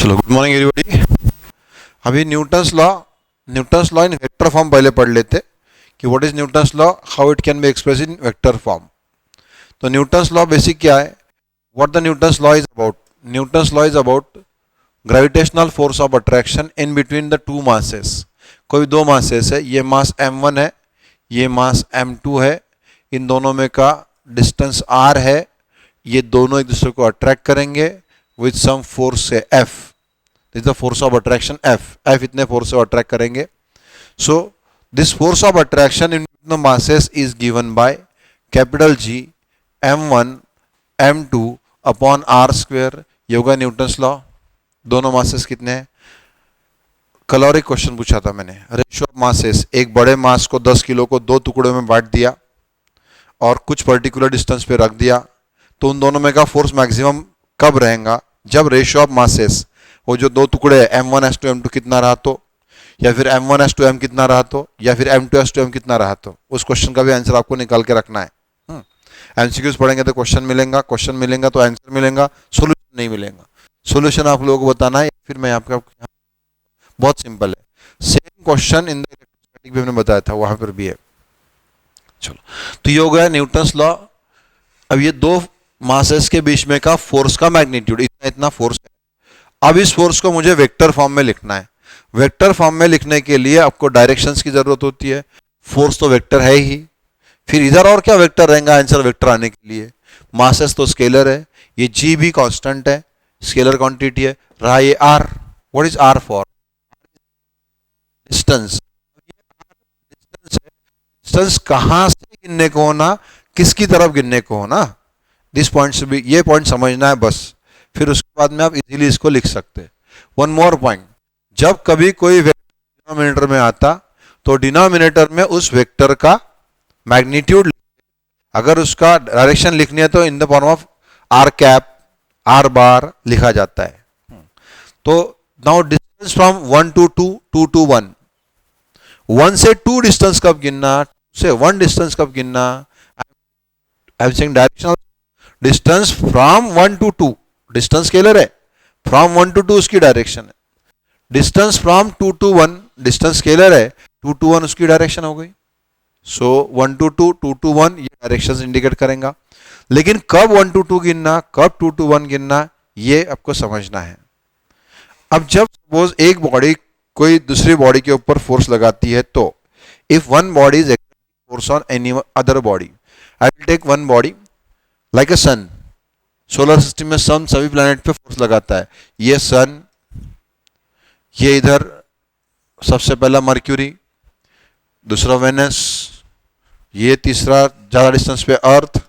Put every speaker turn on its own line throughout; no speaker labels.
चलो, good morning everybody. अभी Newton's law in vector form पहले पढ़ लेते कि what is Newton's law, how it can be express in vector form. तो न्यूटन्स लॉ बेसिक क्या है, what the Newton's law is about. Newton's law is about gravitational force of attraction in between the two masses. कोई दो masses है, ये मास m1 है, ये मास m2 है, इन दोनों में का डिस्टेंस r है, ये दोनों एक दूसरे को अट्रैक्ट करेंगे विथ सम फोर्स से F, this the force of attraction F इतने फोर्स से अट्रैक्ट करेंगे। So this force of attraction in the masses is given by capital G m1 m2 upon r square. ये होगा Newton's law. दोनों masses कितने हैं, कल और एक क्वेश्चन पूछा था मैंने, रेशियो ऑफ मासेस। एक बड़े मास को 10 किलो को दो टुकड़ों में बांट दिया और कुछ पर्टिकुलर डिस्टेंस पे रख दिया, तो उन दोनों में का फोर्स मैक्सिमम कब रहेगा, जब रेशियो ऑफ मासेस, वो जो दो टुकड़े है m1:m2 m2 कितना रहा तो, या फिर m1:m कितना रहा तो, या फिर m2:m कितना रहा तो। उस क्वेश्चन का भी आंसर आपको निकाल के रखना है। एमसीक्यूज पढ़ेंगे तो क्वेश्चन मिलेगा तो आंसर मिलेगा, सोल्यूशन नहीं मिलेगा। सोल्यूशन आप लोगों को बताना है, फिर मैं आपका, बहुत सिंपल है। Same question in the electrostatic भी हमने बताया था, वहां पर भी है। चलो, तो ये हो गया न्यूटन्स लॉ। अब ये दो मासेस के बीच में का फोर्स का मैग्नीट्यूड, इतना फोर्स है। अब इस फोर्स को मुझे वेक्टर फॉर्म में लिखना है। वेक्टर फॉर्म में लिखने के लिए आपको डायरेक्शंस की जरूरत होती है। फोर्स तो वेक्टर है ही, फिर इधर और क्या वेक्टर रहेगा आंसर वेक्टर आने के लिए। मासेस तो स्केलर है, ये जी भी कांस्टेंट है, स्केलर क्वांटिटी है। रहा ये R, what is R for, distance. Distance कहां से गिनने को होना, किसकी तरफ गिनने को होना, दिस पॉइंट से भी, ये पॉइंट समझना है बस। फिर उसके बाद में आप इजीली इसको लिख सकते हैं। वन मोर पॉइंट, जब कभी कोई वेक्टर डिनोमिनेटर में आता तो डिनोमिनेटर में उस वेक्टर का मैग्नीट्यूड, अगर उसका डायरेक्शन लिखनी है तो in the form of R cap, R bar लिखा जाता है। तो now distance from 1 to 2, 2 to 1, 1 से 2 डिस्टेंस कब गिनना, 2 से 1 डिस्टेंस कब गिनना। I am saying directional distance from 1 to 2, distance scalar है, फ्रॉम 1 to 2 उसकी डायरेक्शन है। Distance from 2 to 1, distance scalar है, 2 to 1 उसकी डायरेक्शन हो गई। सो 1 to 2, 2 to 1 ये डायरेक्शंस इंडिकेट करेगा। लेकिन कब 1 to 2 गिनना, कब 2 to 1 गिनना, ये आपको समझना है। अब जब सपोज एक बॉडी कोई दूसरी बॉडी के ऊपर फोर्स लगाती है, तो if one body is exerting force on any other body, I will take one body like a sun. Solar system में सन सभी प्लैनेट पे फोर्स लगाता है। ये सन, ये इधर सबसे पहला मर्क्यूरी, दूसरा वेनस, ये तीसरा ज्यादा डिस्टेंस पे Earth,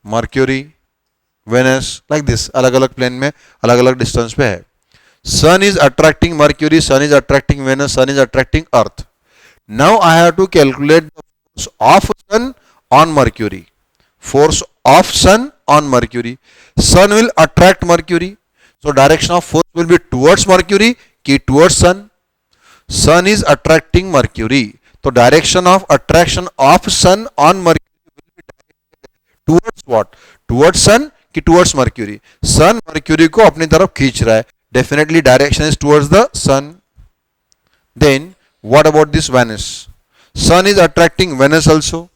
Mercury, Venus, like this, अलग अलग प्लेन में अलग अलग डिस्टेंस पे है। Sun is attracting Mercury, sun is attracting Venus, sun is attracting Earth. Now I have to calculate the force of sun on Mercury. Force of Sun on Mercury. Sun will attract Mercury. So direction of force will be towards Mercury, ki towards Sun. Sun is attracting Mercury. So direction of attraction of Sun on Mercury will be directed towards what? Towards Sun ki towards Mercury. Sun Mercury को अपनी तरफ खींच रहा है. Definitely direction is towards the Sun. Then what about this Venus? Sun is attracting Venus also.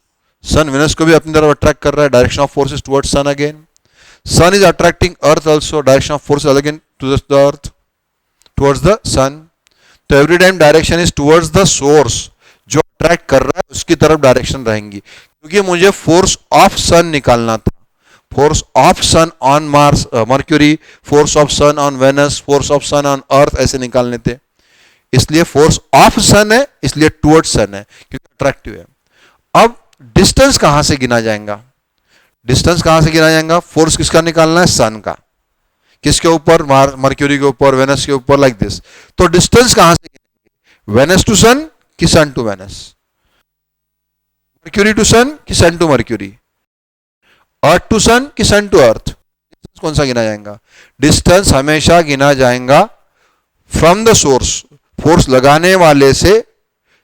Sun Venus को भी अपनी तरफ अट्रैक्ट कर रहा है, direction of force is towards sun again. Sun is attracting Earth also, direction of force again towards the Earth, towards the sun. तो every time direction is towards the source, जो attract कर रहा है उसकी तरफ डायरेक्शन रहेंगी। क्योंकि मुझे फोर्स ऑफ सन निकालना था, force of sun on Mars Mercury, force of sun on Venus, force of sun on Earth, ऐसे निकालने थे। इसलिए फोर्स ऑफ सन है, इसलिए टुवर्ड्स सन है, क्योंकि अट्रैक्टिव है। अब डिस्टेंस कहां से गिना जाएगा, डिस्टेंस कहां से गिना जाएगा, फोर्स किसका निकालना है, सन का, किसके ऊपर, मर्क्यूरी के ऊपर, वेनस के ऊपर, लाइक दिस। तो डिस्टेंस कहां से गिनेंगे, वेनस टू सन कि सन टू वेनस, मर्क्यूरी टू सन कि सन टू मर्क्यूरी, अर्थ टू सन कि सन टू अर्थ। डिस्टेंस कौन सा गिना जाएगा, डिस्टेंस हमेशा गिना जाएगा फ्रॉम द सोर्स, फोर्स लगाने वाले से,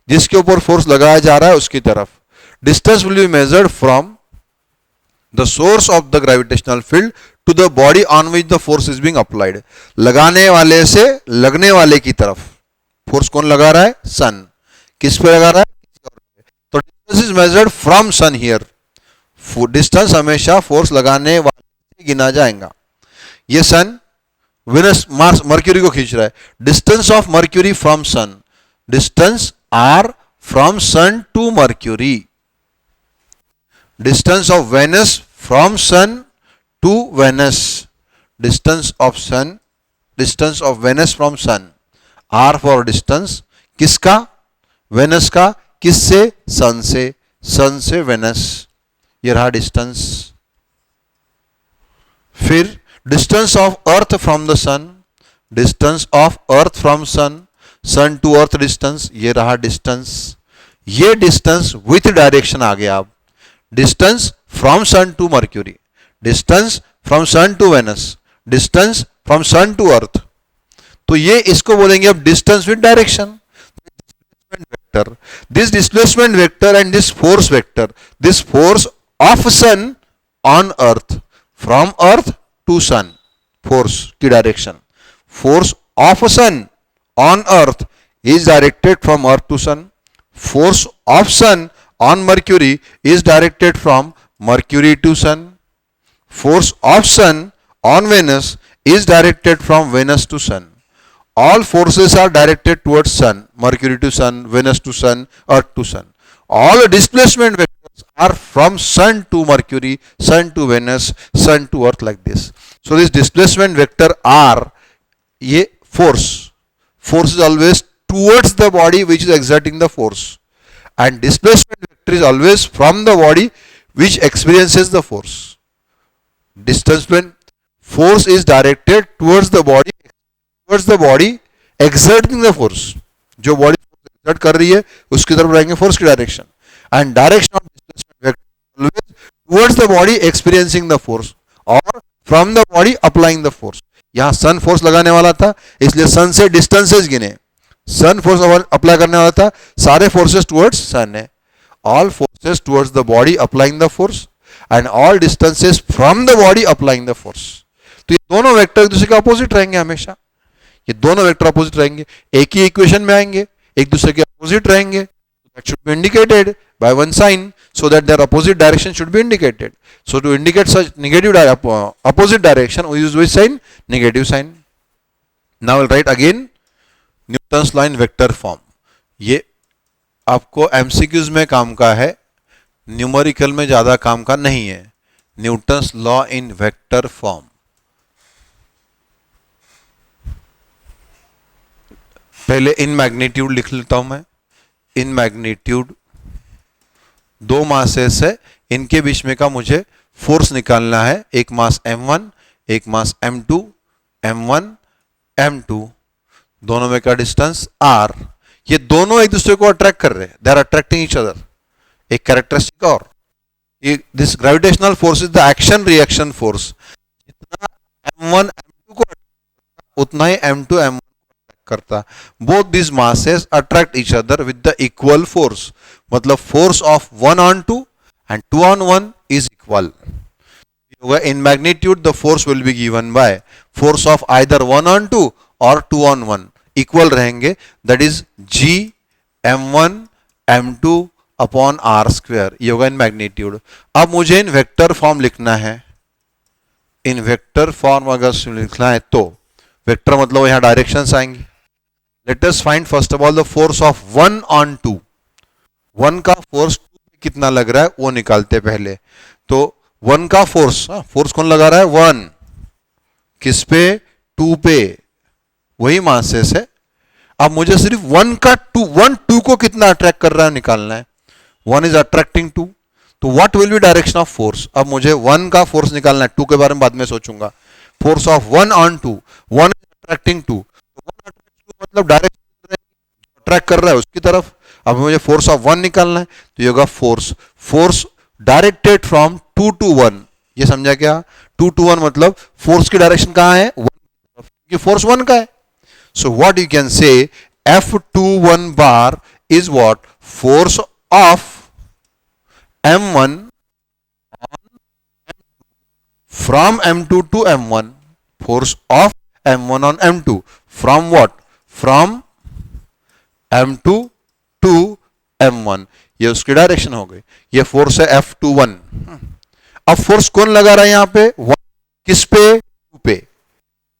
जिसके ऊपर फोर्स लगाया जा रहा है उसकी तरफ। Distance will be measured from the source of the gravitational field to the body on which the force is being applied. लगाने वाले से लगने वाले की तरफ फोर्स कौन लगा रहा है? सन। किस पे लगा रहा है? तो distance is measured from sun here. Distance हमेशा फोर्स लगाने वाले से गिना जाएगा। ये सन वेनस मार्स मर्क्यूरी को खींच रहा है। Distance of Mercury from sun, distance R from sun to Mercury. Distance of Venus from sun to Venus, distance of sun, distance of Venus from sun. R for distance किसका? Venus का। किससे? सन से। सन से Venus, ये रहा distance. फिर distance of Earth from the sun, distance of Earth from sun, sun to Earth distance, ये रहा डिस्टेंस। ये डिस्टेंस विथ डायरेक्शन आ गया। अब distance from sun to Mercury, distance from sun to Venus, distance from sun to Earth. तो ये इसको बोलेंगे अब distance with direction. Vector. This displacement vector and this force vector, this force of sun on earth, from earth to sun, force की direction, force of sun on earth is directed from earth to sun, force of sun on mercury is directed from mercury to sun, force of sun on venus is directed from venus to sun. All forces are directed towards sun, mercury to sun, venus to sun, earth to sun. All displacement vectors are from sun to mercury, sun to venus, sun to earth, like this. So this displacement vector R, ye force is always towards the body which is exerting the force, and displacement vector is always from the body which experiences the force. Displacement force is directed towards the body exerting the force, जो body exert कर रही है उसकी तरफ रहेंगे force की direction, and direction of displacement vector always towards the body experiencing the force और from the body applying the force. यहां सन फोर्स लगाने वाला था इसलिए सन से डिस्टेंसेस गिने, सन फोर्स अप्लाई करने वाला था, सारे फोर्सेस टुवर्ड्स सन है। All forces towards the body applying the force and all distances from the body applying the force. तो ये दोनों वेक्टर एक दूसरे के अपोजिट रहेंगे हमेशा, ये दोनों वेक्टर अपोजिट रहेंगे, एक ही इक्वेशन में आएंगे, एक दूसरे के अपोजिट रहेंगे। That should be indicated by one sine so that their opposite direction should be indicated. So to indicate such negative opposite direction we use which sign? Negative sign. Now we'll write again Newton's law in vector form. ये आपको MCQs में काम का है, numerical में ज्यादा काम का नहीं है। Newton's law in vector form. पहले इन मैग्नीट्यूड लिख लेता हूं मैं। इन मैग्नीट्यूड दो मासेस है, इनके बीच में का मुझे फोर्स निकालना है। एक मास m1, एक मास m2, m1 m2, दोनों में का डिस्टेंस r। ये दोनों एक दूसरे को अट्रैक्ट कर रहे हैं, they are attracting each other. एक कैरेक्टरिस्टिक और ये this gravitational force is the action reaction force. जितना m1 m2 को उतना ही m2 m1 करता। Both this masses attract each other with the equal force, मतलब force of 1 on 2 and 2 on 1 is equal. In magnitude the force will be given by force of either 1 on 2 or 2 on 1 equal रहेंगे, that is g m1 m2 upon r square। ये होगा in magnitude. अब मुझे इन vector form लिखना है। इन vector form अगर लिखना है तो वेक्टर मतलब यहां डायरेक्शंस आएंगे। Let us find first of all the force of 1 on 2। 1 का फोर्स 2 पे कितना लग रहा है वो निकालते पहले। तो 1 का फोर्स, फोर्स कौन लगा रहा है? 1 किस पे? 2 पे, वही मासेस है। अब मुझे सिर्फ 1 का 2 को कितना अट्रैक्ट कर रहा है निकालना है। 1 इज अट्रैक्टिंग 2, तो what will be direction of force? अब मुझे 1 का फोर्स निकालना है, 2 के बारे में बाद में सोचूंगा। Force of 1 on 2, 1 is attracting 2, मतलब डायरेक्शन अट्रैक्ट कर रहा है उसकी तरफ। अब मुझे फोर्स ऑफ 1 निकालना है, तो ये होगा फोर्स डायरेक्टेड फ्रॉम 2 to 1। ये समझा क्या? 2 to 1 मतलब फोर्स की डायरेक्शन कहां है? 1 की तरफ, क्योंकि फोर्स 1 का है। सो what you can say F21 bar is what? Force of m1 on from M2 to M1, force of M1 on M2 from what? From M2 to M1, ये उसकी डायरेक्शन हो गई। ये फोर्स है F21। अब force कौन लगा रहा है यहाँ पे? किस पे? 2 पे।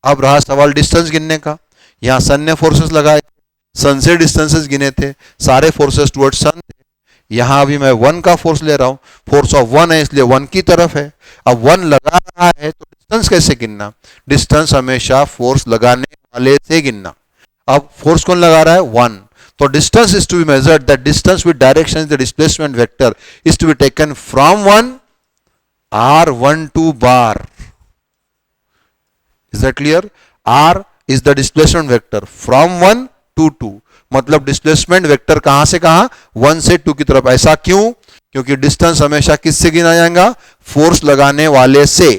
अब रहा सवाल डिस्टेंस गिनने का। यहाँ सन ने फोर्सेस लगाए, सन से डिस्टेंसेस गिने थे, सारे फोर्सेस टुवर्ड्स सन थे। यहाँ अभी मैं 1 का फोर्स ले रहा हूँ, फोर्स ऑफ 1 है इसलिए 1 की तरफ है। अब 1 लगा रहा है तो डिस्टेंस कैसे गिनना? डिस्टेंस हमेशा फोर्स लगाने वाले से गिनना। अब फोर्स कौन लगा रहा है? 1। तो distance is to be measured, that distance with direction the displacement vector is to be taken from 1 R12 bar. Is that clear? R is the displacement vector from 1 to 2. मतलब डिस्प्लेसमेंट वेक्टर कहां से कहां? 1 से 2 की तरफ। ऐसा क्यों? क्योंकि डिस्टेंस हमेशा किससे गिना जाएगा? फोर्स लगाने वाले से।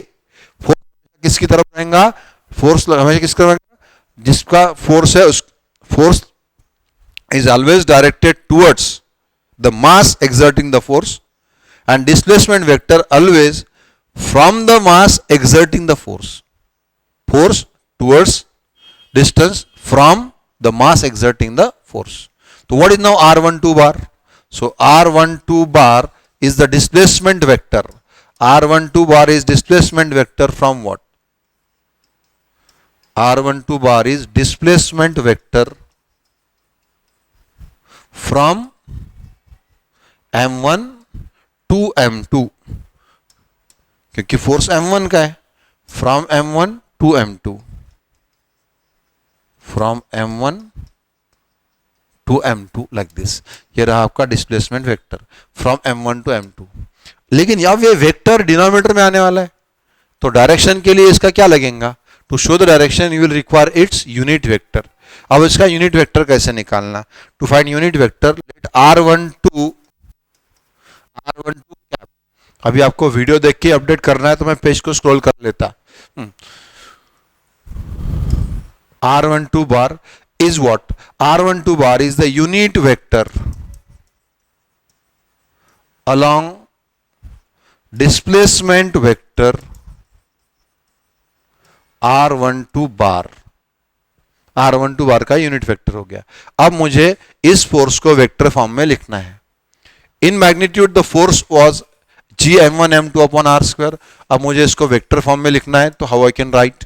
फोर्स किसकी तरफ रहेगा? फोर्स हमेशा किसकी तरफ रहेगा? जिसका फोर्स है उस force is always directed towards the mass exerting the force, and displacement vector always from the mass exerting the force. Force towards distance from the mass exerting the force. So what is now R12 bar? So R12 bar is the displacement vector. R12 bar is displacement vector from what? R12 bar is displacement vector from M1 to M2, क्योंकि force M1 का है। From M1 to M2, from M1 to M2 like this. ये रहा आपका displacement vector from M1 to M2। लेकिन अब ये vector denominator में आने वाला है, तो डायरेक्शन के लिए इसका क्या लगेगा? To show the direction you will require its unit vector. अब इसका यूनिट वेक्टर कैसे निकालना? To find unit vector let R12 cap. अभी आपको वीडियो देख के अपडेट करना है तो मैं पेज को स्क्रॉल कर लेता। R12 bar is what? R12 bar is the unit vector along displacement vector R12 bar। R12 बार का यूनिट वेक्टर हो गया। अब मुझे इस फोर्स को वेक्टर फॉर्म में लिखना है। In magnitude the force was Gm1m2 upon R square. अब मुझे इसको वेक्टर फॉर्म में लिखना है, तो how I can write?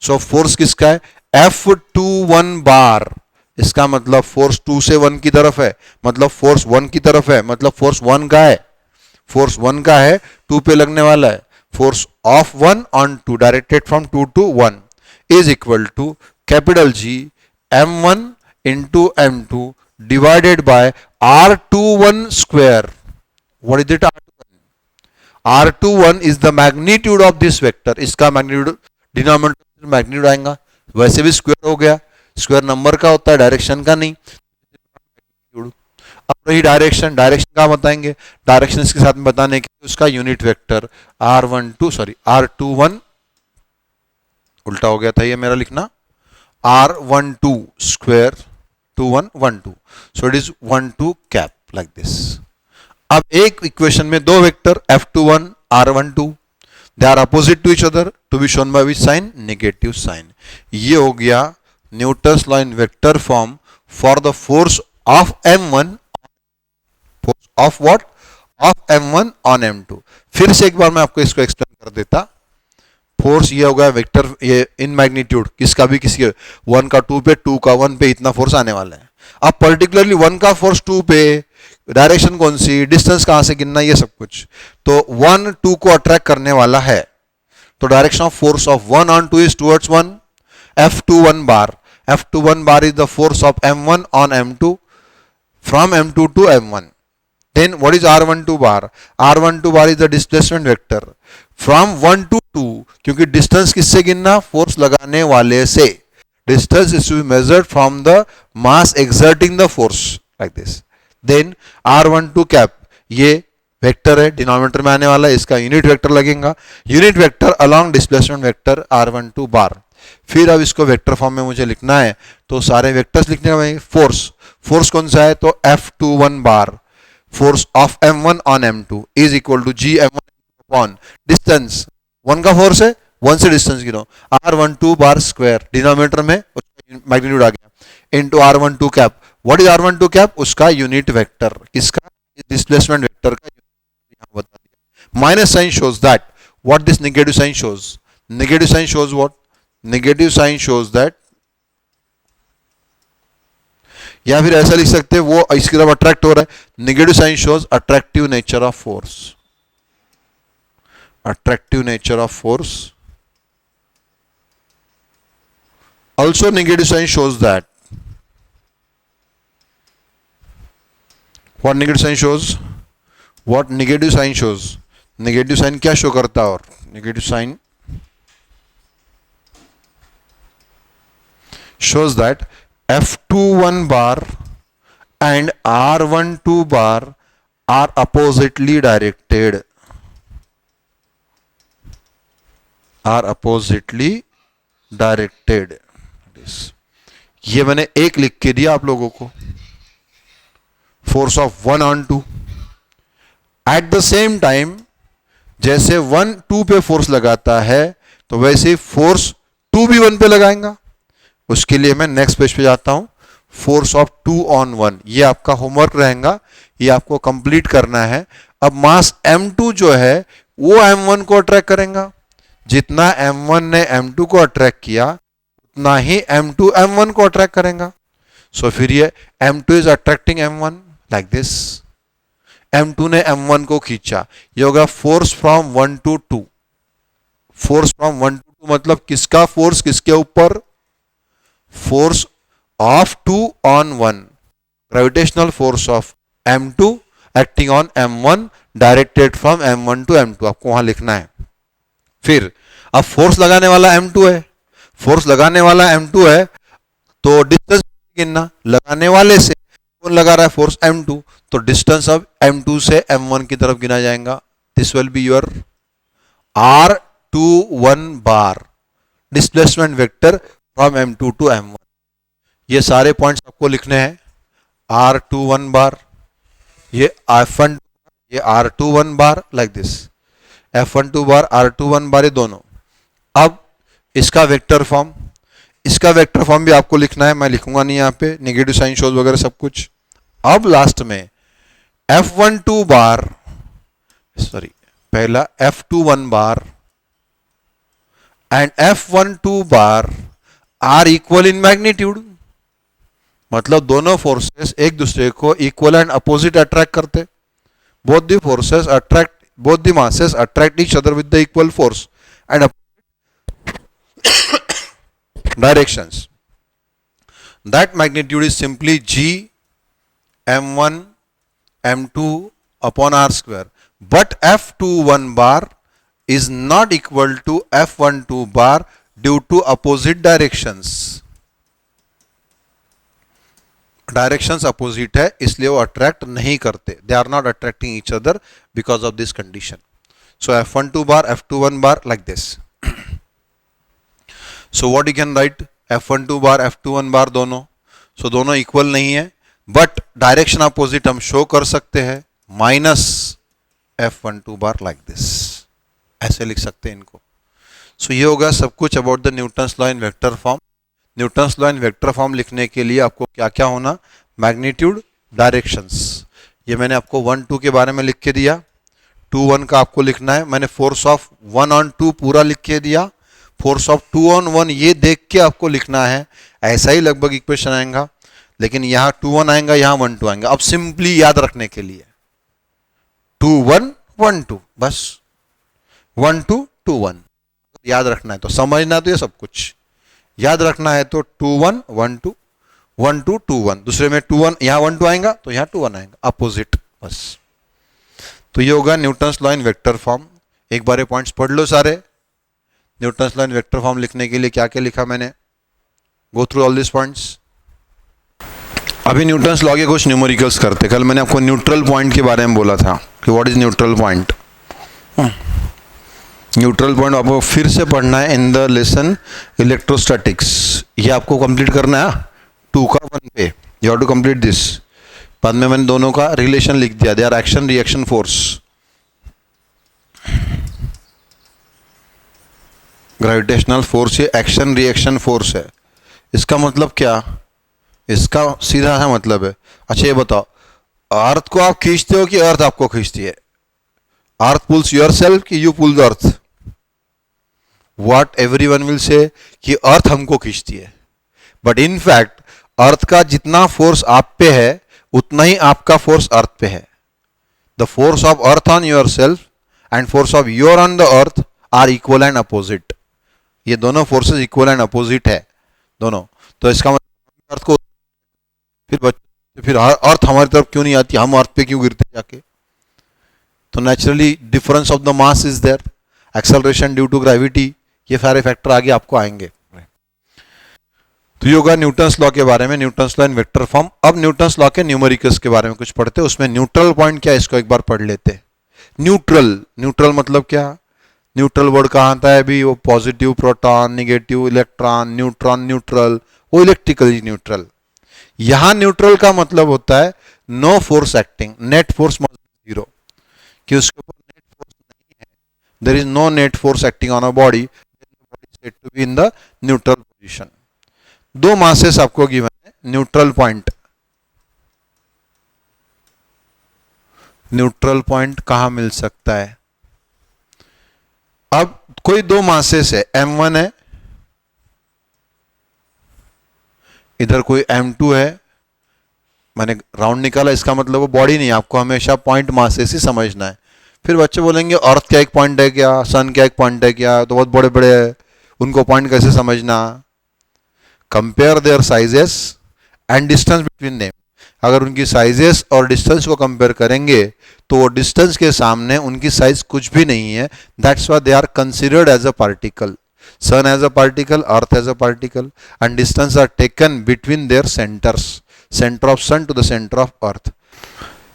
So force किसका है? F21 बार। इसका मतलब फोर्स 2 से 1 की तरफ है, मतलब फोर्स 1 की तरफ है, मतलब फोर्स 1 का है। फोर्स 1 का है, 2 पे लगने वाला है। Force of 1 on 2 directed from 2 to 1 is equal to capital G M1 into M2 divided by R21 square. What is it? R21 is the magnitude of this vector. इसका मैग्नीट्यूड डिनोमिनेटर मैग्नीट्यूड आएगा। वैसे भी square हो गया, square number का होता है, direction का नहीं। अब रही डायरेक्शन, डायरेक्शन का बताएंगे। डायरेक्शन इसके साथ में बताने के उसका यूनिट वेक्टर R21 उल्टा हो गया था ये मेरा लिखना। R12 square 2112, so it is 12 cap like this. अब एक इक्वेशन में दो vector F21 R12, they are opposite to each other to be shown by which sign? Negative sign. ये हो गया Newton's law in vector form for the force of M1, force of what? Of M1 on M2। फिर से एक बार मैं आपको इसको explain कर देता। फोर्स ये होगा वेक्टर, ये इन मैग्नीट्यूड किसका भी, किसी 1 का 2 पे, 2 का 1 पे, इतना फोर्स आने वाला है। अब पर्टिकुलरली 1 का फोर्स 2 पे, डायरेक्शन कौन सी, डिस्टेंस कहां से गिनना, ये सब कुछ। तो 1 2 को अट्रैक्ट करने वाला है, तो direction of force of 1 on 2 is towards 1। F21 bar, F21 bar is the force of M1 on M2 from M2 to M1। Then what is R12 bar? R12 bar is the displacement vector from 1 to 2, क्योंकि distance किससे गिनना? Force लगाने वाले से। Distance is to be measured from the mass exerting the force like this. Then R12 cap, ये vector है, denominator में आने वाला है, इसका यूनिट वेक्टर लगेगा। Unit vector along displacement vector R12 bar. फिर अब इसको वेक्टर फॉर्म में मुझे लिखना है, तो सारे वेक्टर्स लिखने का। फोर्स, फोर्स कौन सा है? तो F21 bar, force of M1 on M2 is equal to Gm1 upon distance one का फोर्स है, वन से डिस्टेंस गिनो, r12 बार स्क्वायर डिनोमिनेटर में मैग्नीट्यूड आ गया इनटू r12 कैप। What is r12 cap? उसका यूनिट वेक्टर, किसका? डिस्प्लेसमेंट वेक्टर का यहाँ बता दिया। Minus sign shows that what this negative sign shows, negative sign shows what, negative sign shows that, या फिर ऐसा लिख सकते हैं वो इसकी तरफ अट्रैक्ट हो रहा है, negative sign shows attractive nature of force, attractive nature of force. Also negative sign shows that, what negative sign shows, what negative sign shows, negative sign क्या शो करता है? और negative sign shows that F21 bar and R12 bar are oppositely directed, are oppositely directed। ये मैंने एक लिख के दिया आप लोगों को, force of 1 on 2। At the same time जैसे 1 2 पे फोर्स लगाता है तो वैसे फोर्स 2 भी 1 पे लगाएगा। उसके लिए मैं नेक्स्ट पेज पे जाता हूं, फोर्स ऑफ 2 on 1, ये आपका होमवर्क रहेगा, ये आपको कंप्लीट करना है। अब मास m2 जो है वो m1 को अट्रैक्ट करेगा, जितना m1 ने m2 को अट्रैक्ट किया उतना ही m2 m1 को अट्रैक्ट करेगा। सो फिर ये m2 is attracting m1 like this, m2 ने m1 को खींचा, ये होगा force from 1 to 2। Force from 1 to 2 मतलब किसका फोर्स किसके ऊपर? Force of 2 on 1, gravitational force of m2 acting on m1 directed from m1 to m2, आपको वहां लिखना है। फिर अब फोर्स लगाने वाला m2 है, फोर्स लगाने वाला m2 है तो डिस्टेंस गिनना, लगाने वाले से कौन लगा रहा है? फोर्स m2, तो डिस्टेंस अब m2 से m1 की तरफ गिना जाएगा। This will be your r21 bar, displacement vector from m2 to m1। ये सारे पॉइंट्स आपको लिखने हैं, r21 बार, ये f1, ये r21 bar like this, f12 bar r21 बार, ये दोनों। अब इसका वेक्टर फॉर्म, इसका वेक्टर फॉर्म भी आपको लिखना है, मैं लिखूंगा नहीं यहाँ पे, नेगेटिव साइन शोज वगैरह सब कुछ। अब लास्ट में f12 बार, सॉरी पहला f21 bar and f12 bar are equal in magnitude, मतलब दोनों फोर्सेस एक दूसरे को इक्वल एंड अपोजिट अट्रैक्ट करते। Both the forces attract, both the masses attract each other with the equal force and directions. That magnitude is simply G m1 m2 upon r square, but f21 bar is not equal to f12 bar due to opposite directions. Directions opposite है इसलिए वो attract नहीं करते, they are not attracting each other because of this condition. So f12 bar f21 bar like this. So what you can write, f12 bar f21 bar दोनों, so दोनों equal नहीं है but direction opposite हम show कर सकते हैं, minus f12 bar like this, ऐसे लिख सकते हैं इनको। सो ये होगा सब कुछ about the Newton's law in vector form. Newton's law in vector form लिखने के लिए आपको क्या क्या होना, मैग्नीट्यूड, डायरेक्शंस, ये मैंने आपको 1 2 के बारे में लिख के दिया, 2 1 का आपको लिखना है, मैंने फोर्स ऑफ 1 on 2 पूरा लिख के दिया, फोर्स ऑफ 2 on 1 ये देख के आपको लिखना है, ऐसा ही लगभग इक्वेशन आएगा, लेकिन यहाँ 2 1 आएगा, यहाँ 1 2 आएगा। अब सिंपली याद रखने के लिए 2 1 1 2, बस 1 2 2 1 याद रखना है, तो समझना तो ये सब कुछ याद रखना है, तो 2 1 1 2 1 2 2 1, दूसरे में 2 1, यहाँ 1 2 आएगा तो यहाँ 2 1 आएगा, अपोजिट, बस। तो ये होगा Newton's law in vector form. एक बार ये पॉइंट्स पढ़ लो सारे। Newton's law in vector form लिखने के लिए क्या क्या लिखा मैंने, go through all this points. अभी न्यूटन्स लॉ के कुछ न्यूमेरिकल्स करते। कल मैंने आपको न्यूट्रल पॉइंट के बारे में बोला था कि what is neutral point. Neutral point आपको फिर से पढ़ना है इन द लेसन इलेक्ट्रोस्टैटिक्स, ये आपको कंप्लीट करना है 2 का 1 पे, you have to complete this. बाद में मैंने दोनों का रिलेशन लिख दिया, they are action reaction force. Gravitational force ये एक्शन रिएक्शन फोर्स है। इसका मतलब क्या, इसका सीधा सा मतलब है, अच्छा ये बताओ, अर्थ को आप खींचते हो कि अर्थ आपको खींचती है? अर्थ पुल्स योर सेल्फ कि you pull the Earth? What everyone will say कि अर्थ हमको खींचती है, बट इन फैक्ट अर्थ का जितना फोर्स आप पे है उतना ही आपका फोर्स अर्थ पे है। The force of Earth on yourself and force of your on the Earth are equal and opposite. ये दोनों फोर्सेस इक्वल एंड अपोजिट है दोनों। तो इसका मतलब अर्थ को फिर अर्थ हमारी तरफ क्यों नहीं आती, हम अर्थ पे क्यों गिरते जाके? तो naturally difference of the mass is there, acceleration due to gravity, ये सारे फैक्टर आगे आपको आएंगे। तो ये होगा न्यूटन्स लॉ के बारे में, Newton's law in vector form. अब न्यूटन्स लॉ के न्यूमेरिकल्स के बारे में कुछ पढ़ते हैं, उसमें न्यूट्रल पॉइंट क्या है इसको एक बार पढ़ लेते हैं। न्यूट्रल, न्यूट्रल मतलब क्या? न्यूट्रल वर्ड कहाँ आता है अभी? वो positive proton, negative electron, neutron neutral, वो इलेक्ट्रिकली न्यूट्रल। यहां न्यूट्रल का मतलब होता है no force acting, net force must be zero, कि उसके ऊपर नेट फोर्स नहीं है, there is no net force acting on a body, said to be in the neutral position. दो मासेस आपको गिवन है, न्यूट्रल पॉइंट। न्यूट्रल पॉइंट कहां मिल सकता है? अब कोई दो मासेस है, m1 है, इधर कोई m2 है, मैंने राउंड निकाला, इसका मतलब वो बॉडी नहीं, आपको हमेशा पॉइंट मासेस ही समझना है। फिर बच्चे बोलेंगे अर्थ क्या एक पॉइंट है क्या, सन क्या एक पॉइंट है क्या, तो बहुत बड़े बड़े है, उनको पॉइंट कैसे समझना? Compare there sizes and distance between them. अगर उनकी साइजेस और डिस्टेंस को कंपेयर करेंगे तो वो डिस्टेंस के सामने उनकी साइज कुछ भी नहीं है। That's why they are considered as a particle, sun as a particle, earth as a particle, and distance are taken between their centres, centre of sun to the centre of earth.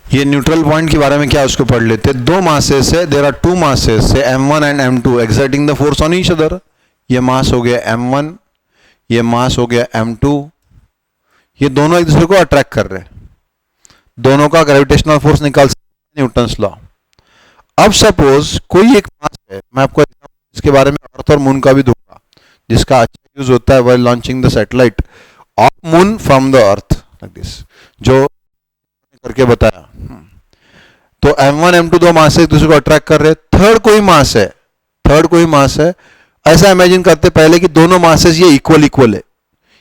ये neutral point के बारे में क्या उसको पढ़ लेते हैं। दो मासेस है, देयर आर टू मासेस है, m1 and m2 exerting the force on each other. ये मास हो गया m1, ये मास हो गया m2, ये दोनों एक दूसरे को अट्रैक्ट कर रहे हैं, दोनों का ग्रेविटेशनल फोर्स निकाल सकते हैं न्यूटन्स लॉ। अब सपोज कोई एक मास है, मैं आपको इसके बारे में अर्थ और मून का भी दूंगा, जिसका अच्छा यूज होता है while launching the satellite of moon from the earth, like this, जो करके बताया। तो m1 m2 दो मास है, एक दूसरे को अट्रैक्ट कर रहे हैं। थर्ड कोई मास है, थर्ड कोई मास है, ऐसा इमेजिन करते पहले कि दोनों मासेस ये इक्वल इक्वल है,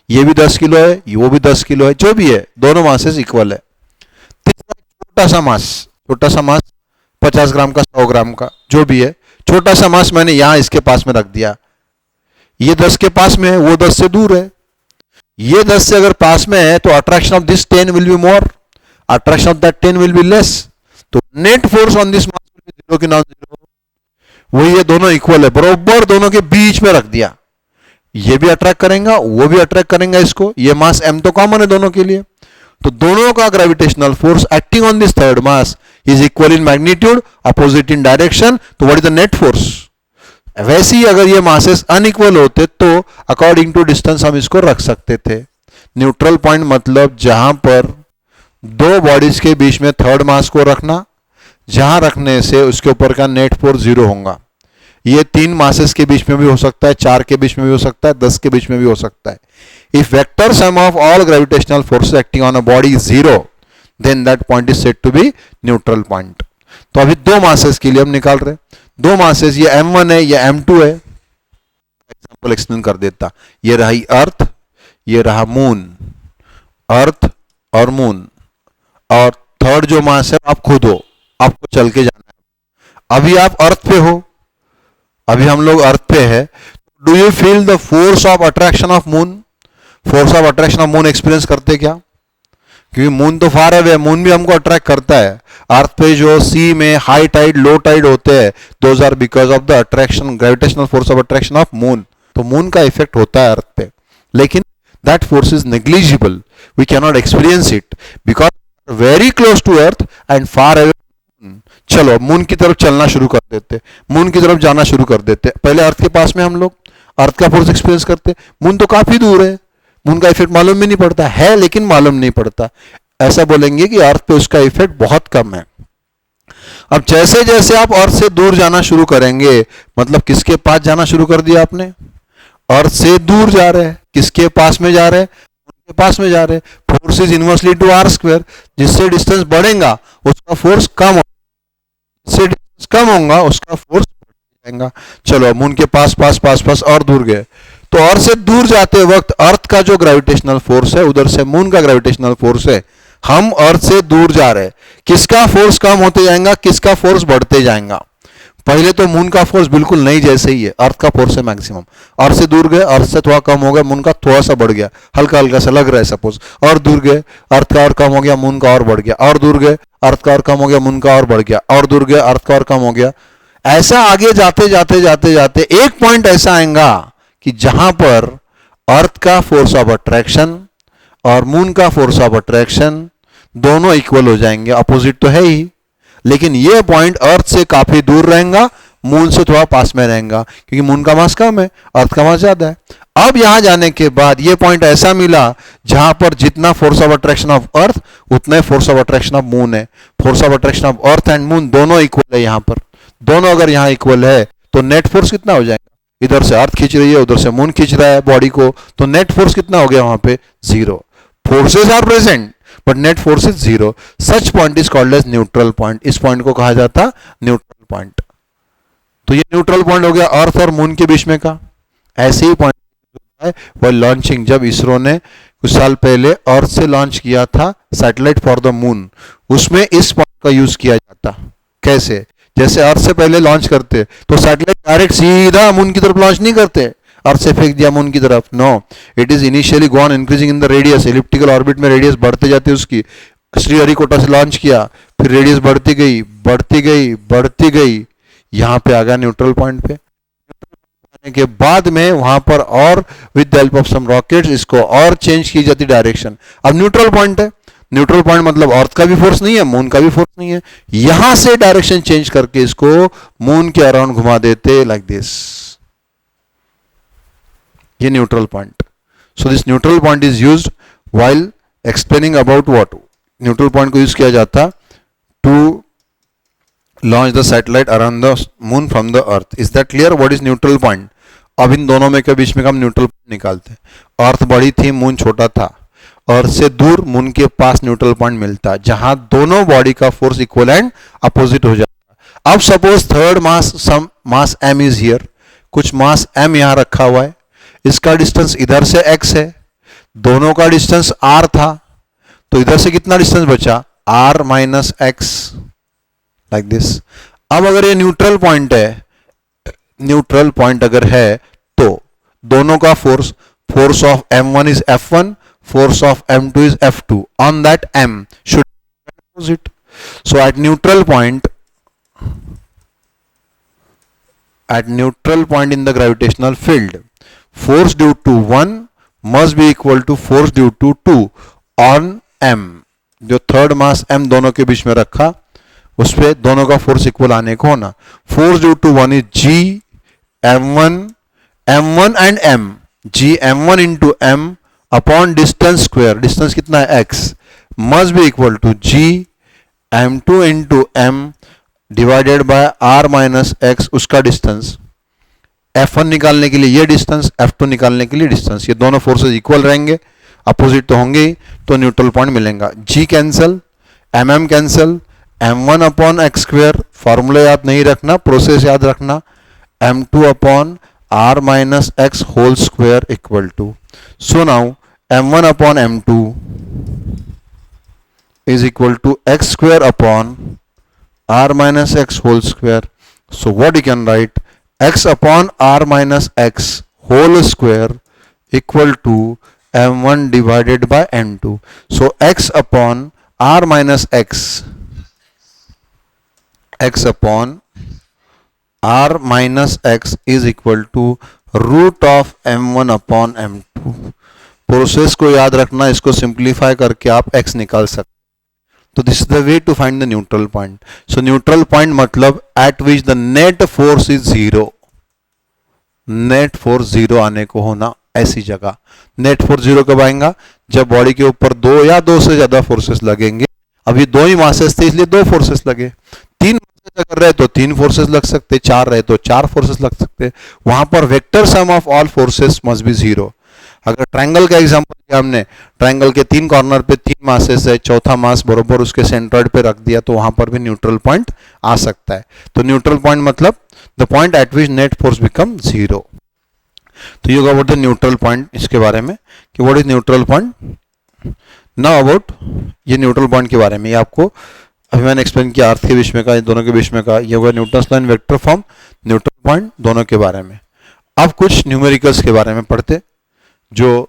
ये भी 10 किलो है, वो भी 10 किलो है, जो भी है दोनों मासेस इक्वल है। तीसरा छोटा सा मास, छोटा सा मास 50 ग्राम का, 100 ग्राम का, जो भी है, छोटा सा मास मैंने यहां इसके पास में रख दिया, ये 10 के पास में है, वो 10 से दूर है। ये 10 से अगर पास में है तो attraction of this 10 will be more, attraction of that 10 will be less. तो net force on this mass will be 0 कि नॉन 0? वही ये दोनों इक्वल है, बरोबर दोनों के बीच में रख दिया, ये भी अट्रैक्ट करेगा, वो भी अट्रैक्ट करेगा इसको, ये मास m तो कॉमन है दोनों के लिए। तो दोनों का gravitational force acting on this third mass is equal in magnitude, opposite in direction. तो what is the net force? वैसे ही अगर ये मासेस अनइक्वल होते तो अकॉर्डिंग टू डिस्टेंस हम इसको रख सकते थे। न्यूट्रल पॉइंट मतलब जहां पर दो बॉडीज के बीच में थर्ड मास को रखना, जहां रखने से उसके ऊपर का नेट फोर्स 0 होगा। ये 3 मासेस के बीच में भी हो सकता है, 4 के बीच में भी हो सकता है, 10 के बीच में भी हो सकता है। If vector sum of all gravitational forces acting on a body is 0, then that point is said to be neutral point. तो अभी दो मासेस के लिए हम निकाल रहे हैं, दो मासेस, ये m1 है, ये m2 है। एग्जांपल एक्सप्लेन कर देता, ये रही अर्थ, ये रहा मून, अर्थ और मून, और थर्ड जो मास है आप खुद हो, आपको चल के जाना है। अभी आप अर्थ पे हो, अभी हम लोग अर्थ पे है। Do you feel the force of attraction of moon? Force of attraction of moon experience करते क्या? क्योंकि मून तो फार अवे है, मून भी हमको अट्रैक्ट करता है। अर्थ पे जो सी में हाई टाइड लो टाइड होते हैं, those are because of the attraction, gravitational force of attraction of moon. तो मून का इफेक्ट होता है अर्थ पे, लेकिन that force is negligible, we can not experience it because very close to earth and far away. चलो moon की तरफ चलना शुरू कर देते, मून की तरफ जाना शुरू कर देते। पहले अर्थ के पास में हम लोग अर्थ का फोर्स एक्सपीरियंस करते, मून तो काफी दूर है, मून का इफेक्ट मालूम भी नहीं पड़ता है, लेकिन मालूम नहीं पड़ता। ऐसा बोलेंगे कि अर्थ पे उसका इफेक्ट बहुत कम है। अब जैसे जैसे आप अर्थ से दूर जाना शुरू करेंगे, मतलब किसके पास जाना शुरू कर दिया आपने, अर्थ से दूर जा रहे हैं, किसके पास में जा रहे हैं, उनके पास में जा रहे हैं, force is inversely to r square, जिससे डिस्टेंस बढ़ेगा उसका फोर्स कम होगा, जिससे डिस्टेंस कम होगा उसका फोर्स बढ़ेगा। चलो अब मून के पास पास पास पास और दूर गए, तो अर्थ से दूर जाते वक्त अर्थ का जो ग्रेविटेशनल फोर्स है उधर से मून का ग्रेविटेशनल फोर्स है, हम अर्थ से दूर जा रहे हैं, किसका फोर्स कम होते जाएगा, किसका फोर्स बढ़ते जाएगा। पहले तो मून का फोर्स बिल्कुल नहीं जैसे ही है, अर्थ का फोर्स है मैक्सिमम, अर्थ से दूर गए अर्थ से थोड़ा कम हो गया, मून का थोड़ा सा बढ़ गया, हल्का हल्का सा लग रहा है सपोज, और दूर गए अर्थ का और कम हो गया, मून का और बढ़ गया, और दूर गए अर्थ का और कम हो गया, मून का और बढ़ गया, और दूर गए अर्थ का और कम हो गया। ऐसा आगे जाते जाते जाते जाते एक पॉइंट ऐसा आएगा कि जहां पर अर्थ का फोर्स ऑफ अट्रैक्शन और मून का फोर्स ऑफ अट्रैक्शन दोनों इक्वल हो जाएंगे, अपोजिट तो है ही, लेकिन यह पॉइंट अर्थ से काफी दूर रहेगा, मून से थोड़ा पास में रहेगा, क्योंकि मून का मास कम है, अर्थ का मास ज्यादा है। अब यहां जाने के बाद यह पॉइंट ऐसा मिला जहां पर जितना force of attraction of Earth उतना ही force of attraction of moon है, force of attraction of Earth and moon दोनों इक्वल है। यहां पर दोनों अगर यहां इक्वल है तो नेट फोर्स कितना हो जाएगा, इधर से अर्थ खींच रही है उधर से मून खींच रहा है बॉडी को, तो नेट फोर्स कितना हो गया वहां पे, zero. Forces are present but net force is zero, such point is called as neutral point, इस पॉइंट को कहा जाता न्यूट्रल पॉइंट। तो ये न्यूट्रल पॉइंट हो गया अर्थ और मून के बीच में का। ऐसे ही पॉइंट होता है वह लॉन्चिंग, जब इसरो ने कुछ साल पहले अर्थ से लॉन्च किया था सैटेलाइट फॉर द मून, उसमें इस पॉइंट का यूज किया जाता। कैसे, जैसे अर्थ से पहले लॉन्च करते तो सैटेलाइट डायरेक्ट सीधा मून की तरफ लॉन्च नहीं करते, अर्थ से फेंक दिया मून की तरफ, no, it is initially gone increasing in the radius, elliptical orbit में रेडियस बढ़ते जाते उसकी, श्रीहरिकोटा से लॉन्च किया, फिर रेडियस बढ़ती गई बढ़ती गई बढ़ती गई, यहां पे आ गया न्यूट्रल पॉइंट पे। आने के बाद में वहां पर और with the help of some rockets इसको और चेंज की जाती डायरेक्शन, अब न्यूट्रल पॉइंट है। न्यूट्रल पॉइंट मतलब अर्थ का भी फोर्स नहीं है, मून का भी फोर्स नहीं है, यहां से डायरेक्शन चेंज करके इसको मून के अराउंड घुमा देते लाइक दिस, ये neutral point. So this neutral point is used while explaining about what, neutral point को यूज किया जाता to launch the satellite around the moon from the earth. Is that clear what is neutral point? अब इन दोनों में के बीच में हम न्यूट्रल पॉइंट निकालते हैं। अर्थ बड़ी थी, मून छोटा था, अर्थ से दूर मून के पास न्यूट्रल पॉइंट मिलता जहां दोनों बॉडी का फोर्स इक्वल एंड अपोजिट हो जाता। अब suppose third mass, some mass m is here, कुछ मास m यहां रखा हुआ है, इसका डिस्टेंस इधर से x है, दोनों का डिस्टेंस r था, तो इधर से कितना डिस्टेंस बचा, r minus x, like this. अब अगर ये न्यूट्रल पॉइंट है, न्यूट्रल पॉइंट अगर है तो दोनों का force, force of m1 is f1, force of m2 is f2, on that m should be opposite. So at neutral point in the gravitational field, force due to 1 must be equal to force due to 2 on m। जो third मास m दोनों के बीच में रखा उस पे दोनों का force equal आने को होना। Force due to 1 is g m1 and m, g m1 into m upon distance square, distance कितना है x, must be equal to g m2 into m divided by r minus x, उसका distance. f1 निकालने के लिए ये distance, f2 निकालने के लिए डिस्टेंस, ये दोनों फोर्सेस इक्वल रहेंगे, अपोजिट तो होंगे ही, तो न्यूट्रल पॉइंट मिलेगा। g cancel, mm cancel, m1 upon x square, formula याद नहीं रखना, प्रोसेस याद रखना, m2 upon r minus x whole square equal to, so now m1 upon m2 is equal to x square upon r minus x whole square. So what you can write, x upon r minus x whole square equal to m1 divided by m2. So x upon r minus x upon r minus x is equal to root of m1 upon m2. Process को याद रखना, इसको simplify करके आप x निकाल सकते। तो this is the way to find the neutral point. So neutral point मतलब at which the net force is zero, net force zero आने को होना, ऐसी जगह। नेट फोर्स जीरो कब आएगा, जब बॉडी के ऊपर दो या दो से ज्यादा फोर्सेस लगेंगे। अभी दो ही मासेस थे इसलिए दो फोर्सेस लगे, तीन masses अगर रहे तो तीन फोर्सेस लग सकते, चार रहे तो चार फोर्सेस लग सकते, वहां पर vector sum of all forces must be zero. अगर ट्रायंगल का एग्जांपल लिया हमने, ट्रायंगल के तीन कॉर्नर पे तीन मासेस है, चौथा मास बरोबर उसके सेंट्रॉइड पे रख दिया तो वहां पर भी न्यूट्रल पॉइंट आ सकता है। तो न्यूट्रल पॉइंट मतलब the point eight which net force become zero. तो ये अबाउट द न्यूट्रल पॉइंट, इसके बारे में कि what is neutral point. Now about ये न्यूट्रल पॉइंट के बारे में, ये आपको अभी मैंने एक्सप्लेन किया अर्थ के बीच में का, दोनों के बीच में का, ये हुआ Newton's law in vector form, neutral point दोनों के बारे में। अब कुछ न्यूमेरिकल्स के बारे में पढ़ते, जो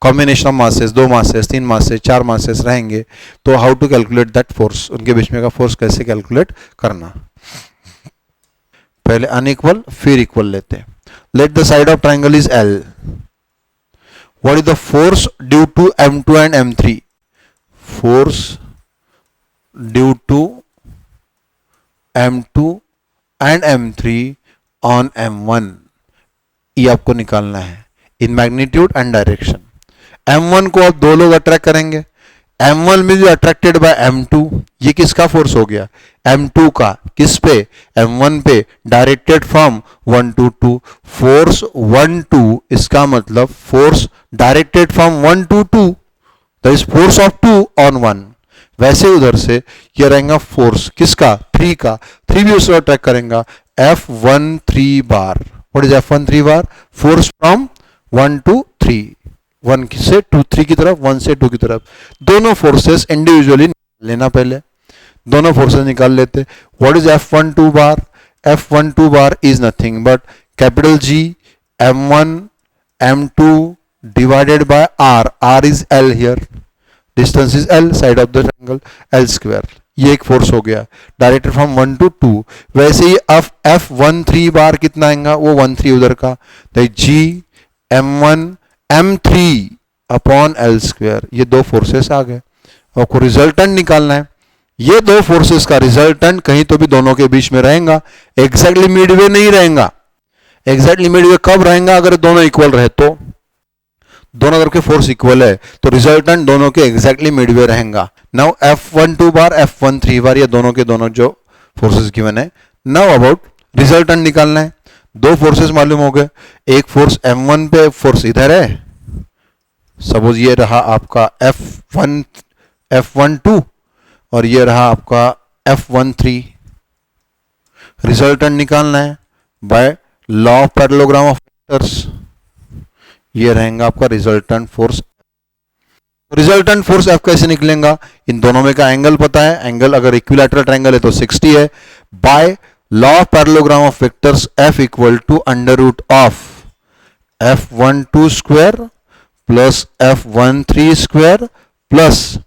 कॉम्बिनेशन ऑफ मासेस, दो मासेस, तीन मासेस, चार मासेस रहेंगे तो how to calculate that force, उनके बीच में का फोर्स कैसे कैलकुलेट करना। पहले अनइक्वल फिर इक्वल लेते हैं। Let the side of triangle is L. What is the force due to M2 and M3? Force due to M2 and M3 on M1, ये आपको निकालना है in magnitude and direction. M1 को अब दो लोग अट्रैक्ट करेंगे, M1 में भी अट्रैक्टेड बाय M2, ये किसका फोर्स हो गया, M2 का, किस पे, M1 पे, डायरेक्टेड फ्रॉम 1 to 2, फोर्स 1 2, इसका मतलब force directed from 1 to 2, that is force of 2 on 1। वैसे उधर से ये रहेगा फोर्स किसका, 3 का, 3 भी उसको अट्रैक्ट करेगा, F13 bar. What is F13 bar, force from 1 to 3, 1 से 2, 3 की तरफ, 1 से 2 की तरफ। दोनों फोर्सेस इंडिविजुअली लेना, पहले दोनों फोर्सेस निकाल लेते। What is F12 bar, F12 bar is nothing but capital G M1 M2 divided by R, R is L here, distance is L, side of the triangle L square, ये एक force हो गया directed from 1 to 2। वैसे ही F13 बार कितना आएगा, वो 13 उधर का, तो G M1 M3 upon L square, ये दो फोर्सेस आ गए। आपको रिजल्टेंट निकालना है, ये दो फोर्सेस का रिजल्टेंट कहीं तो भी दोनों के बीच में रहेगा, एग्जैक्टली मिडवे नहीं रहेगा। एग्जैक्टली मिडवे कब रहेगा, अगर दोनों इक्वल रहे तो, दोनों तरफ के फोर्स इक्वल है तो रिजल्टेंट दोनों के एग्जैक्टली मिडवे रहेगा। नाउ F12 बार F13 बार, ये दोनों के दोनों जो फोर्सेस गिवन है। नाउ अबाउट रिजल्टेंट निकालना है, दो फोर्सेस मालूम हो गए, एक फोर्स M1 पे, एक फोर्स इधर है, सपोज ये रहा आपका F12 और ये रहा आपका F13। रिजल्टेंट निकालना है by law of parallelogram of vectors, ये रहेगा आपका resultant force. Resultant force F कैसे निकलेगा, इन दोनों में का एंगल पता है, एंगल अगर इक्विलैटरल ट्रायंगल है तो 60 है, by law of parallelogram of vectors F equal to under root of F12 square plus F13 square plus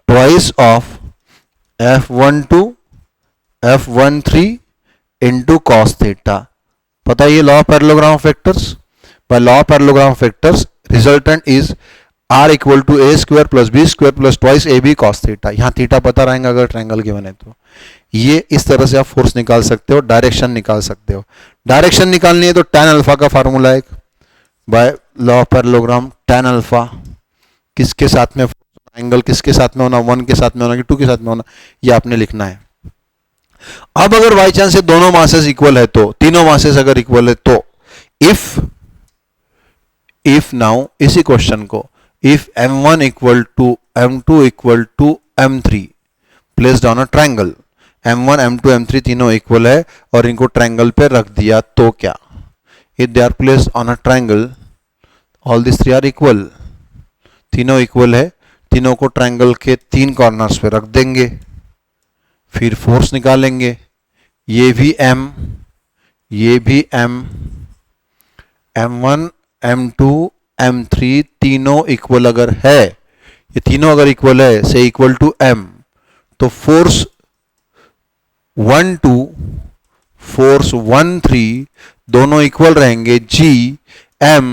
twice of F12 F13 into cos theta. पता है ये law of parallelogram of vectors, by law of parallelogram of vectors resultant is r equal to a square plus b square plus twice ab cos theta। यहाँ theta पता रहेगा अगर triangle given है तो। ये इस तरह से आप फोर्स निकाल सकते हो, डायरेक्शन निकाल सकते हो। डायरेक्शन निकालनी है तो tan अल्फा का फार्मूला है by law of parallelogram, tan alpha किसके साथ में एंगल, किसके साथ में होना, 1 के साथ में होना कि 2 के साथ में होना, ये आपने लिखना है। अब अगर बाई चांस ये दोनों मासेस इक्वल है तो, तीनों मासेस अगर इक्वल है तो इफ नाउ इसी क्वेश्चन को if M1 equal to M2 equal to M3 placed on a triangle, M1 M2 M3 तीनों इक्वल है और इनको ट्रायंगल पे रख दिया तो क्या, if they are placed on a triangle all this three are equal, तीनों इक्वल है, तीनों को ट्रायंगल के तीन कॉर्नर्स पे रख देंगे, फिर फोर्स निकालेंगे, ये भी M, ये भी M, M1 M2 M3 तीनों इक्वल अगर है, ये तीनों अगर इक्वल है से इक्वल टू M, तो फोर्स 1 2 फोर्स 1 3 दोनों इक्वल रहेंगे, G M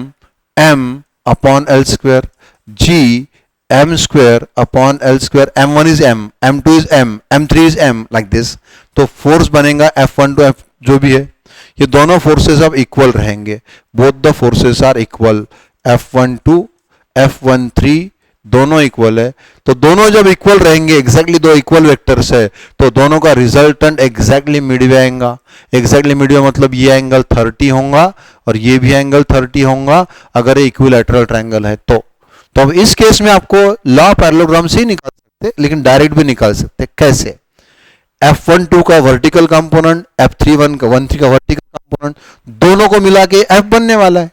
M upon L square, G M square upon L square, M1 is M, M2 is M, M3 is M, like this. तो फोर्स बनेगा F1 to F जो भी है, ये दोनों फोर्सेस अब इक्वल रहेंगे, both the forces are equal, F12 F13 दोनों इक्वल है, तो दोनों जब इक्वल रहेंगे, एग्जैक्टली दो इक्वल वेक्टर्स है, तो दोनों का रिजल्टेंट एग्जैक्टली मिडवे आएगा। एग्जैक्टली मिडवे मतलब ये एंगल 30 होगा और ये भी एंगल 30 होगा अगर ये इक्विलैटरल ट्रायंगल है तो अब इस केस में आपको लॉ पैरेललोग्राम से ही निकाल सकते, लेकिन डायरेक्ट भी निकाल सकते। कैसे? F12 का वर्टिकल कंपोनेंट, F13 का वर्टिकल कंपोनेंट, दोनों को मिला के F बनने वाला है।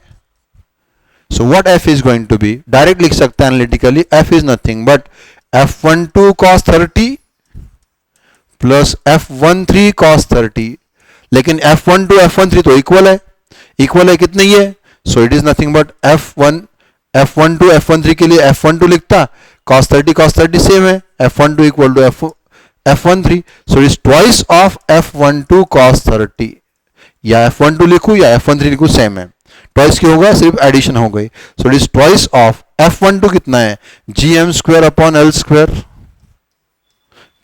So what F is going to be? Direct लिख सकते हैं analytically, F is nothing but F12 cos 30 plus F13 cos 30। लेकिन F12 F13 तो इक्वल है कितने ही है? सो it is nothing but F12 F13 के लिए F12 लिखता, cos 30 सेम है, F12 equal to F13, so it is twice of F12 cos 30। या F12 लिखूं या F13 लिखूं सेम है, ट्वाइस की होगा, सिर्फ एडिशन हो गई। So it is twice of F12 कितना है? GM square upon L square.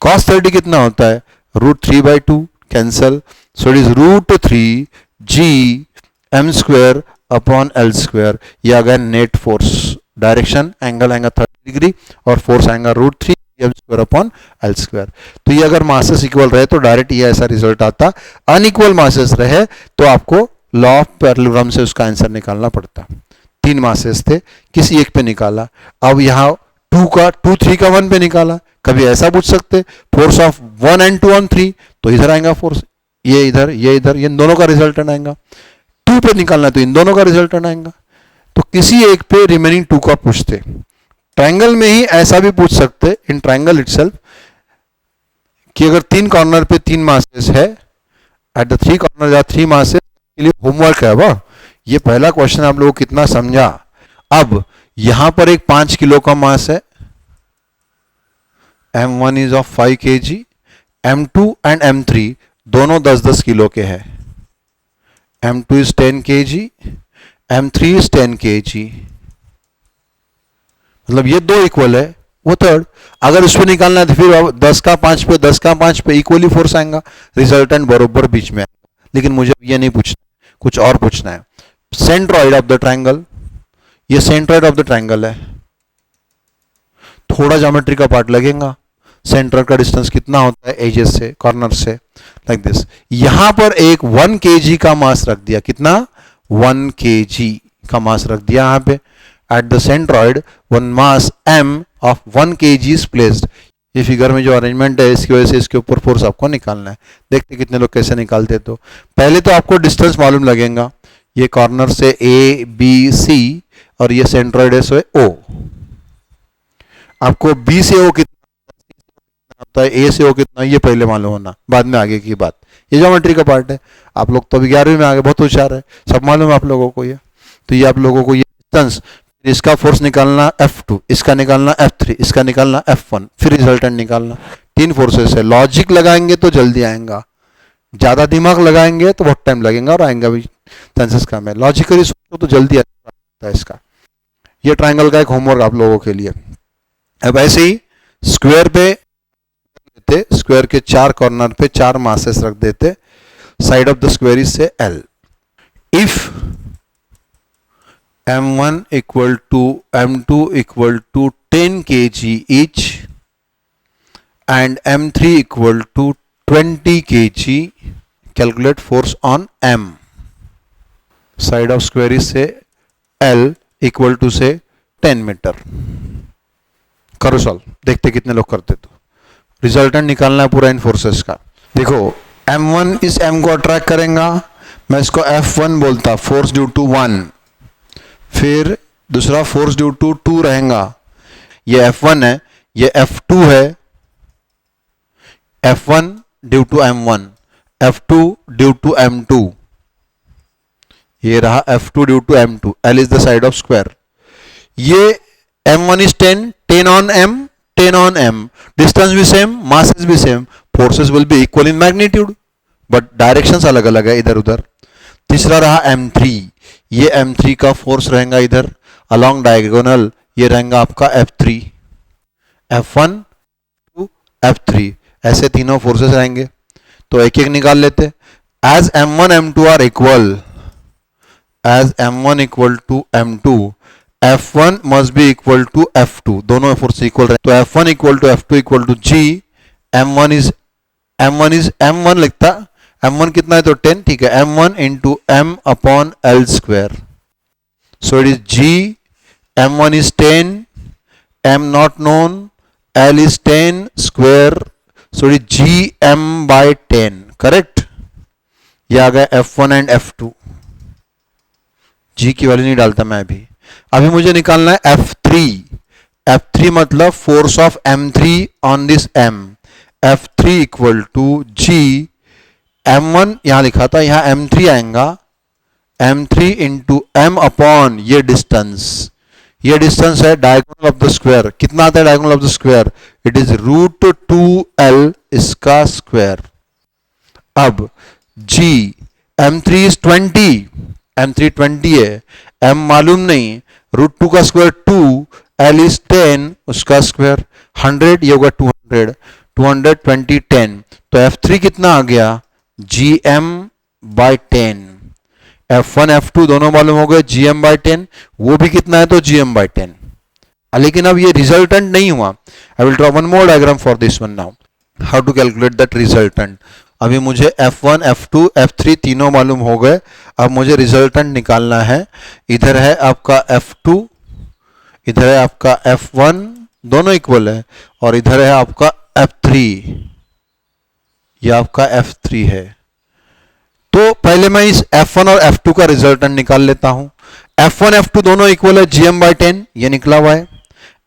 cos 30 कितना होता है? √3/2 cancel, so it is √3 GM square upon L square. ये again net force, direction angle आएगा 30 डिग्री और फोर्स आएगा √3 GM square upon L square. तो ये अगर मासेस इक्वल रहे तो डायरेक्ट ये ऐसा रिजल्ट आता, अनइक्वल मासेस रहे तो आपको लॉ ऑफ पैरेललोग्राम से उसका आंसर निकालना पड़ता। 3 मासेस थे, किसी एक पे निकाला, अब यहाँ 3 का 1 पे निकाला। कभी ऐसा पूछ सकते फोर्स ऑफ 1 and 2 on 3, तो इधर आएगा फोर्स, ये इधर ये इन दोनों का रिजल्टेंट आएगा। 2 पे निकालना तो इन दोनों का रिजल्टेंट आएगा। तो किसी एक पे रिमेनिंग 2 का पूछते। ट्रायंगल में ही ऐसा भी पूछ सकते इन ट्रायंगल इटसेल्फ कि अगर 3 कॉर्नर पे 3 मासेस है, एट द 3 कॉर्नर या 3 मासेस के लिए होमवर्क है। वाह, ये पहला क्वेश्चन आप लोगों को कितना समझा। अब यहां पर एक 5 किलो का मास है, M1 is of 5 kg, M2 and M3 दोनों 10-10 किलो के हैं। M2 is 10 kg, M3 is 10 kg, मतलब ये दो इक्वल है, वो थर्ड। अगर उसको निकालना है तो फिर 10 का 5 पे इक्वली फोर्स आएगा, रिजल्टेंट बरोबर बीच में आएगा। लेकिन मुझे ये नहीं पूछना, कुछ और पूछना है। सेंट्रॉइड ऑफ द ट्रायंगल, ये सेंट्रॉइड ऑफ द ट्रायंगल है, थोड़ा ज्योमेट्री का पार्ट लगेगा। सेंटर का डिस्टेंस कितना होता है एजेस से, कॉर्नर से, लाइक दिस। यहां पर एक 1 kg का मास रख दिया, कितना? 1 kg का मास रख दिया यहां पे। At the centroid one mass m of 1 kg is placed. ये फिगर में जो अरेंजमेंट है इसकी वजह से इसके ऊपर फोर्स आपको निकालना है। देखते कितने लोग कैसे निकालते। तो पहले तो आपको डिस्टेंस मालूम लगेगा, ये कॉर्नर से A B C और ये सेंट्रॉइड है सो O। आपको B से O कितना होता है, A से O कितना, ये पहले मालूम होना, बाद में आगे की बात। ये ज्योमेट्री का पार्ट है। आप लोग तो 11वीं में आगे बहुत होशियार है, सब मालूम है आप लोगों को ये। तो ये आप लोगों को ये डिस्टेंस, इसका फोर्स निकालना F2, इसका निकालना F3, इसका निकालना F1, फिर रिजल्टेंट निकालना। 3 फोर्सेस है। लॉजिक लगाएंगे तो जल्दी आएगा, ज्यादा दिमाग लगाएंगे तो बहुत टाइम लगेगा और आएगा भी चांसेस कम है। लॉजिकली सोचो तो जल्दी आता है इसका। ये ट्रायंगल का एक होमवर्क आप लोगों के लिए। अब ऐसे ही स्क्वायर पे लेते, स्क्वायर के 4 कॉर्नर पे 4 मासेस रख देते। Side of the square is से L। If M1 equal to M2 equal to 10 kg each and M3 equal to 20 kg, calculate force on M. Side of square is say L equal to say 10 metre. करो solve, देखते कितने लोग करते। तो resultant निकालना है पूरा इन forces का। देखो M1 इस M को अट्रैक्ट करेगा, मैं इसको F1 बोलता, फोर्स ड्यू टू 1। फिर दूसरा फोर्स ड्यू टू 2 रहेगा, ये F1 है, ये F2 है। F1 due to M1, F2 due to M2, ये रहा F2 due to M2। L is the side of square. ये M1 is 10 on M, 10 on M। Distance भी सेम, मासेस भी same, forces will be equal in magnitude, but directions अलग अलग है इधर उधर। तीसरा रहा M3, ये M3 का फोर्स रहेगा इधर अलोंग डायगोनल, ये रहेगा आपका F3, F1 टू F3, ऐसे तीनों फोर्सेस रहेंगे। तो एक एक निकाल लेते। As M1 M2 are equal, as M1 equal to M2, F1 must be equal to F2, दोनों फोर्स इक्वल रहे तो F1 equal to F2 equal to G, M1 लिखता, M1 कितना है तो 10, ठीक है, M1 into M upon L square, so it is G, M1 is 10, M not known, L is 10 square, so it is GM by 10, correct? ये आ गया F1 and F2, G की value नहीं डालता मैं अभी मुझे निकालना है F3, F3 मतलब force of M3 on this M, F3 equal to G, M1 यहां लिखा था, यहां M3 आएगा, M3 इंटू M अपॉन ये डिस्टेंस है डायगोनल ऑफ द स्क्वायर, कितना आता है diagonal of the square, it is √2L इसका स्क्वायर। अब G, M3 इज 20, M3 20 है, M मालूम नहीं, √2 का स्क्वायर 2, L इज 10 उसका स्क्वायर, 100 ये होगा 200, 220 10, तो F3 कितना आ गया, GM by 10, F1 F2 दोनों मालूम हो गए, GM by 10, वो भी कितना है तो GM by 10, लेकिन अब ये रिजल्टेंट नहीं हुआ। I will draw one more diagram for this one now, how to calculate that resultant. अभी मुझे F1 F2 F3 तीनों मालूम हो गए, अब मुझे रिजल्टेंट निकालना है। इधर है आपका F2, इधर है आपका F1, दोनों इक्वल है, और इधर है आपका F3, ये आपका F3 है। तो पहले मैं इस F1 और F2 का रिजल्टेंट निकाल लेता हूं। F1 F2 दोनों इक्वल है, GM by 10 ये निकला हुआ है,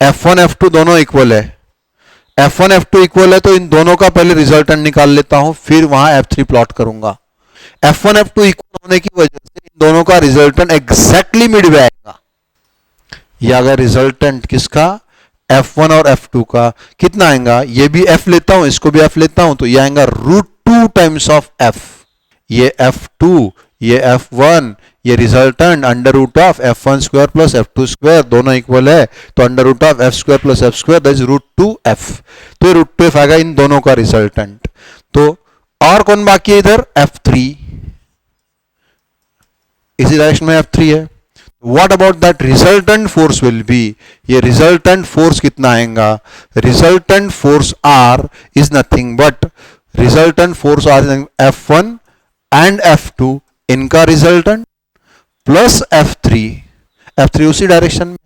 F1 F2 दोनों इक्वल है, F1 F2 इक्वल है, तो इन दोनों का पहले रिजल्टेंट निकाल लेता हूं, फिर वहां F3 प्लॉट करूंगा। F1 F2 इक्वल होने की वजह से इन दोनों का रिजल्टेंट एग्जैक्टली मिडवे आएगा। ये आ गया रिजल्टेंट किसका, F1 और F2 का, कितना आएगा, ये भी F लेता हूं, इसको भी F लेता हूं, तो ये आएगा √2 टाइम्स ऑफ F, ये F2 ये F1, ये resultant under root of F1 square plus F2 square, दोनों इक्वल है, तो under root of F square plus F square that is √2F, तो ये √2F आएगा इन दोनों का रिजल्टेंट। तो और कौन बाकी है इधर, F3, इसी डायरेक्शन में F3 है। What about that resultant force will be, ये रिजल्टेंट फोर्स कितना आएगा, resultant force R is nothing but resultant force are F1 and F2 इनका रिजल्टेंट प्लस F3 उसी डायरेक्शन में,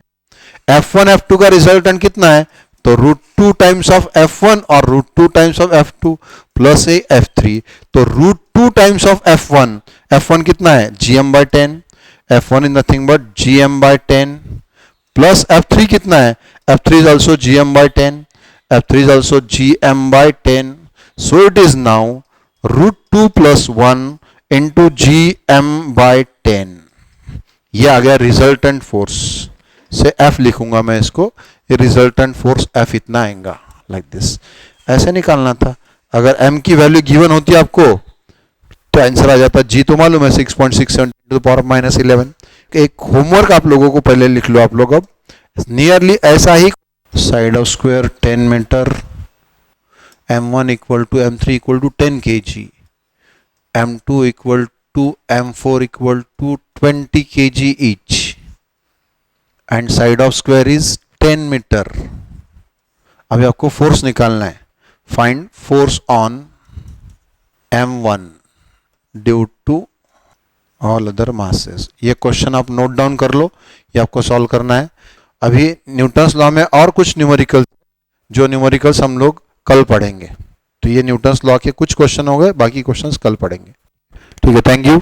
F1 F2 का रिजल्टेंट कितना है तो √2 टाइम्स ऑफ F1 और √2 times of F2 plus F3, तो √2 टाइम्स ऑफ F1 कितना है GM by 10, F1 is nothing but GM by 10 plus F3 कितना है, F3 is also GM by 10, F3 is also GM by 10, so it is now √2 plus 1 into GM by 10, ये आ गया resultant force, से F लिखूंगा मैं इसको, ये resultant force F इतना आएगा, लाइक दिस, ऐसे निकालना था। अगर M की वैल्यू गिवन होती आपको तो आंसर आ जाता, G तो मालूम है 6.67 to the power of -11। एक होमवर्क आप लोगों को पहले लिख लो आप लोग, अब नियरली ऐसा ही, side of square 10 metre, M1 equal to M3 equal to 10 kg, M2 equal to M4 equal to 20 kg each, and side of square is 10 metre. अभी आपको फोर्स निकालना है, find force on M1 due to all other masses. ये question आप note down कर लो, ये आपको सॉल्व करना है। अभी न्यूटन्स लॉ में और कुछ न्यूमेरिकल, जो न्यूमेरिकल्स हम लोग कल पढ़ेंगे, तो ये न्यूटन्स लॉ के कुछ क्वेश्चन हो गए, बाकी क्वेश्चंस कल पढ़ेंगे। ठीक है, थैंक यू।